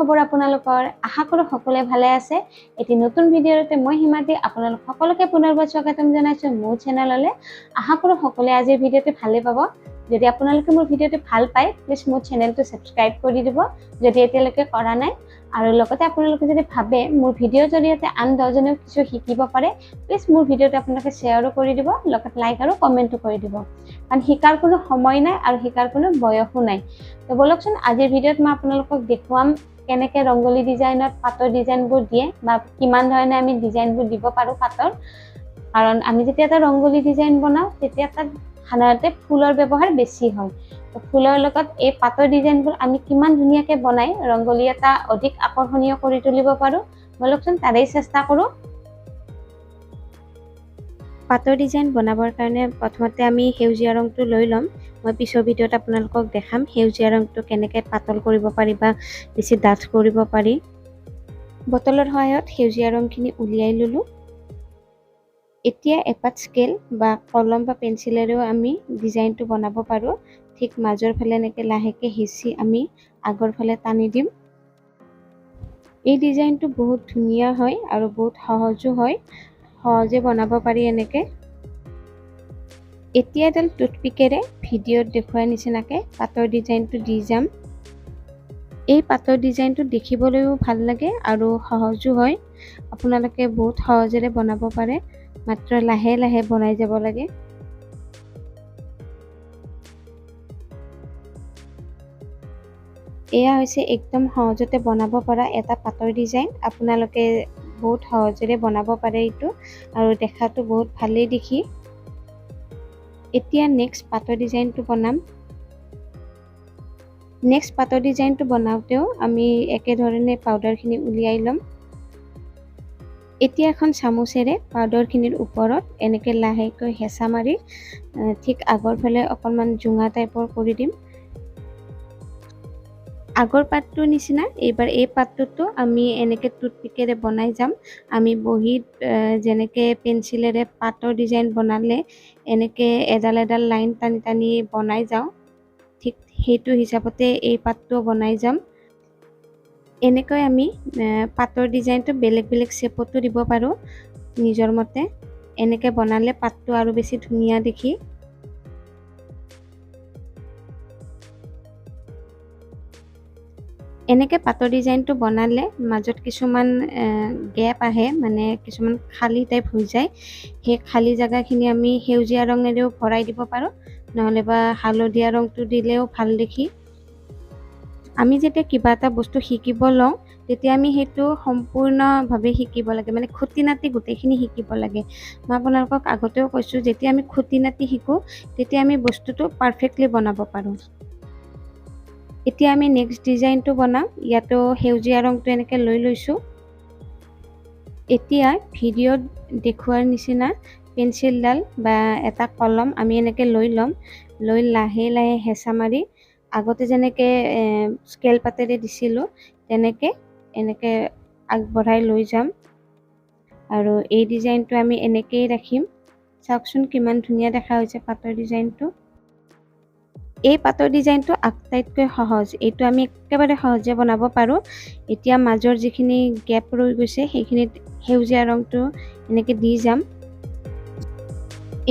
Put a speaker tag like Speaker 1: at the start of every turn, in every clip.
Speaker 1: খবৰ আপোনালোকৰ? আশা কৰোঁ সকলোৱে ভালে আছে। এটি নতুন ভিডিঅ'তে মই হিমাতি আপোনালোক সকলোকে পুনৰবাৰ স্বাগতম জনাইছোঁ মোৰ চেনেললৈ। আশা কৰোঁ সকলোৱে আজিৰ ভিডিঅ'টো ভালে পাব। যদি আপোনালোকে মোৰ ভিডিঅ'টো ভাল পায় প্লিজ মোৰ চেনেলটো সাবস্ক্ৰাইব কৰি দিব যদি এতিয়ালৈকে কৰা নাই। আৰু লগতে আপোনালোকে যদি ভাবে মোৰ ভিডিঅ'ৰ জৰিয়তে আন 10 জনেও কিছু শিকিব পাৰে প্লিজ মোৰ ভিডিঅ'টো আপোনালোকে শ্বেয়াৰো কৰি দিব, লগতে লাইক আৰু কমেণ্টও কৰি দিব। কাৰণ শিকাৰ কোনো সময় নাই আৰু শিকাৰ কোনো বয়সো নাই। তো বলকচোন আজিৰ ভিডিঅ'ত মই আপোনালোকক দেখুৱাম কেনেকৈ ৰংগলী ডিজাইনত পাতৰ ডিজাইনবোৰ দিয়ে বা কিমান ধৰণে আমি ডিজাইনবোৰ দিব পাৰোঁ পাতৰ। কাৰণ আমি যেতিয়া এটা ৰংগলী ডিজাইন বনাওঁ তেতিয়া তাত সাধাৰণতে ফুলৰ ব্যৱহাৰ বেছি হয়। তো ফুলৰ লগত এই পাতৰ ডিজাইনবোৰ আমি কিমান ধুনীয়াকৈ বনাই ৰংগলী এটা অধিক আকৰ্ষণীয় কৰি তুলিব পাৰোঁ বলকচোন তাৰেই চেষ্টা কৰোঁ। পাতৰ ডিজাইন বনাবৰ কাৰণে প্ৰথমতে আমি সেউজীয়া ৰংটো লৈ ল'ম। মই পিছৰ ভিডিঅ'ত আপোনালোকক দেখাম সেউজীয়া ৰংটো কেনেকৈ পাতল কৰিব পাৰি বা বেছি ডাঠ কৰিব পাৰি। বটলৰ সহায়ত সেউজীয়া ৰংখিনি উলিয়াই ল'লোঁ। এতিয়া এপাত স্কেল বা কলম বা পেঞ্চিলেৰেও আমি ডিজাইনটো বনাব পাৰোঁ। ঠিক মাজৰ ফালে এনেকৈ লাহেকৈ হেঁচি আমি আগৰ ফালে টানি দিম। এই ডিজাইনটো বহুত ধুনীয়া হয় আৰু বহুত সহজো হয়, সহজে বনাব পাৰি এনেকৈ। এতিয়া এডাল টুথপিকেৰে ভিডিঅ'ত দেখুওৱাৰ নিচিনাকৈ পাতৰ ডিজাইনটো দি যাম। এই পাতৰ ডিজাইনটো দেখিবলৈও ভাল লাগে আৰু সহজো হয়। আপোনালোকে বহুত সহজেৰে বনাব পাৰে, মাত্ৰ লাহে লাহে বনাই যাব লাগে। এয়া হৈছে একদম সহজতে বনাব পৰা এটা পাতৰ ডিজাইন। আপোনালোকে বহুত সহজেৰে বনাব পাৰে এইটো আৰু দেখাটো বহুত ভালেই দেখি। এতিয়া নেক্সট পাতৰ ডিজাইনটো বনাম। নেক্সট পাতৰ ডিজাইনটো বনাওঁতেও আমি একেধৰণে পাউডাৰখিনি উলিয়াই ল'ম। এতিয়া এখন চামুচেৰে পাউডাৰখিনিৰ ওপৰত এনেকৈ লাহেকৈ হেঁচা মাৰি ঠিক আগৰ ফালে অকণমান জোঙা টাইপৰ কৰি দিম। আগৰ পাতটোৰ নিচিনা এইবাৰ এই পাতটোতো আমি এনেকৈ টুথপিকেৰে বনাই যাম। আমি বহীত যেনেকৈ পেঞ্চিলেৰে পাতৰ ডিজাইন বনালে এনেকৈ এডাল এডাল লাইন টানি টানি বনাই যাওঁ, ঠিক সেইটো হিচাপতে এই পাতটোও বনাই যাম। এনেকৈ আমি পাতৰ ডিজাইনটো বেলেগ বেলেগ শ্বেপতো দিব পাৰোঁ নিজৰ মতে। এনেকৈ বনালে পাতটো আৰু বেছি ধুনীয়া দেখি। এনেকৈ পাতৰ ডিজাইনটো বনালে মাজত কিছুমান গেপ আহে, মানে কিছুমান খালী টাইপ হৈ যায়। সেই খালী জেগাখিনি আমি সেউজীয়া ৰঙেৰেও ভৰাই দিব পাৰোঁ, নহ'লে বা হালধীয়া ৰংটো দিলেও ভাল দেখি। আমি যেতিয়া কিবা এটা বস্তু শিকিব লওঁ তেতিয়া আমি সেইটো সম্পূৰ্ণভাৱে শিকিব লাগে, মানে খুঁটি নাটি গোটেইখিনি শিকিব লাগে। মই আপোনালোকক আগতেও কৈছোঁ যেতিয়া আমি খুঁটি নাটি শিকোঁ তেতিয়া আমি বস্তুটো পাৰফেক্টলি বনাব পাৰোঁ। এতিয়া আমি নেক্সট ডিজাইনটো বনাম। ইয়াতো সেউজীয়া ৰংটো এনেকৈ লৈ লৈছোঁ। এতিয়া ভিডিঅ'ত দেখুওৱাৰ নিচিনা পেঞ্চিলডাল বা এটা কলম আমি এনেকৈ লৈ ল'ম। লৈ লাহে লাহে হেঁচা মাৰি আগতে যেনেকৈ স্কেল পাতেৰে দিছিলোঁ তেনেকৈ এনেকৈ আগবঢ়াই লৈ যাম। আৰু এই ডিজাইনটো আমি এনেকৈয়ে ৰাখিম। চাওকচোন কিমান ধুনীয়া দেখা হৈছে পাতৰ ডিজাইনটো। এই পাতৰ ডিজাইনটো আটাইতকৈ সহজ, এইটো আমি একেবাৰে সহজে বনাব পাৰোঁ। এতিয়া মাজৰ যিখিনি গেপ ৰৈ গৈছে সেইখিনিত সেউজীয়া ৰংটো এনেকৈ দি যাম।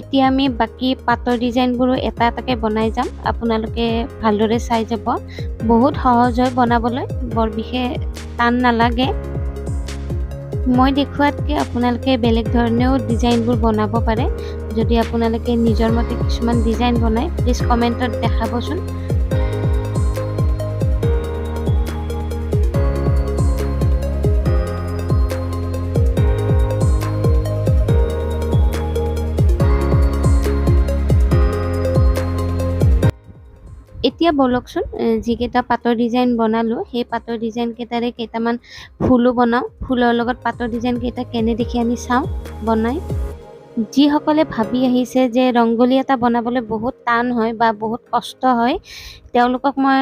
Speaker 1: এতিয়া আমি বাকী পাতৰ ডিজাইনবোৰো এটা এটাকৈ বনাই যাম। আপোনালোকে ভালদৰে চাই যাব। বহুত সহজ হয় বনাবলৈ, বৰ বিশেষ টান নালাগে। মই দেখুৱাতকৈ আপোনালোকে বেলেগ ধৰণেও ডিজাইনবোৰ বনাব পাৰে। যদি আপোনালোকে নিজৰ মতে কিছুমান ডিজাইন বনায় প্লিজ কমেণ্টত দেখাবচোন। এতিয়া বলকচোন যিকেইটা পাতৰ ডিজাইন বনালোঁ সেই পাতৰ ডিজাইনকেইটাৰে কেইটামান ফুলো বনাওঁ। ফুলৰ লগত পাতৰ ডিজাইনকেইটা কেনে দেখি আমি চাওঁ বনাই। যিসকলে ভাবি আহিছে যে ৰংগলী এটা বনাবলৈ বহুত টান হয় বা বহুত কষ্ট হয় তেওঁলোকক মই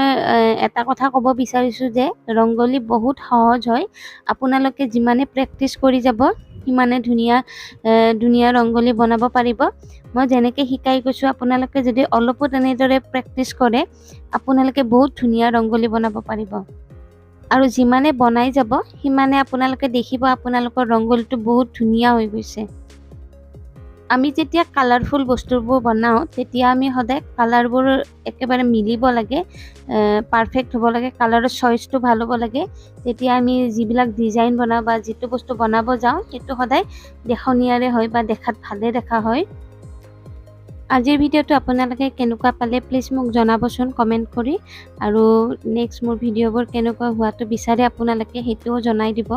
Speaker 1: এটা কথা ক'ব বিচাৰিছোঁ যে ৰংগলী বহুত সহজ হয়। আপোনালোকে যিমানে প্ৰেক্টিছ কৰি যাব সিমানে ধুনীয়া ৰংগলী বনাব পাৰিব। মই যেনেকৈ শিকাই গৈছোঁ আপোনালোকে যদি অলপো তেনেদৰে প্ৰেক্টিছ কৰে আপোনালোকে বহুত ধুনীয়া ৰংগলী বনাব পাৰিব। আৰু যিমানে বনাই যাব সিমানে আপোনালোকে দেখিব আপোনালোকৰ ৰংগোলীটো বহুত ধুনীয়া হৈ গৈছে। আমি যেতিয়া কালাৰফুল বস্তুবোৰ বনাওঁ তেতিয়া আমি সদায় কালাৰবোৰ একেবাৰে মিলিব লাগে, পাৰফেক্ট হ'ব লাগে, কালাৰৰ চইচটো ভাল হ'ব লাগে। তেতিয়া আমি যিবিলাক ডিজাইন বনাওঁ বা যিটো বস্তু বনাব যাওঁ সেইটো সদায় দেখনীয়াৰে হয় বা দেখাত ভালে দেখা হয়। আজিৰ ভিডিঅ'টো আপোনালোকে কেনেকুৱা পালে প্লিজ মোক জনাবচোন কমেণ্ট কৰি, আৰু নেক্সট মোৰ ভিডিঅ'বোৰ কেনেকুৱা হোৱাটো বিচাৰে আপোনালোকে সেইটোও জনাই দিব।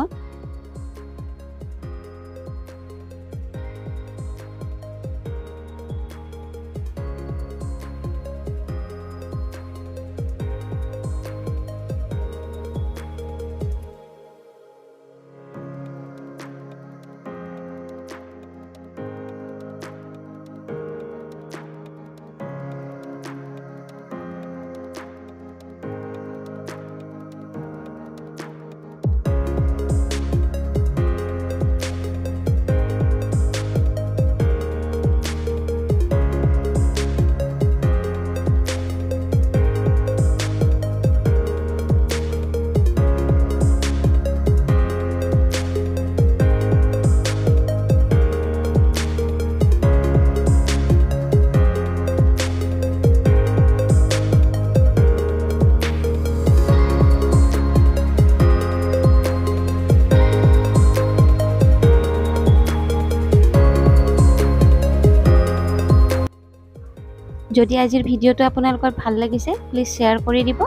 Speaker 1: যদি আজিৰ ভিডিঅ'টো আপোনালোকৰ ভাল লাগিছে প্লিজ শ্বেয়াৰ কৰি দিব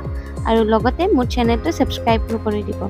Speaker 1: আৰু লগতে মোৰ চেনেলটো ছাবস্ক্ৰাইব কৰি দিব।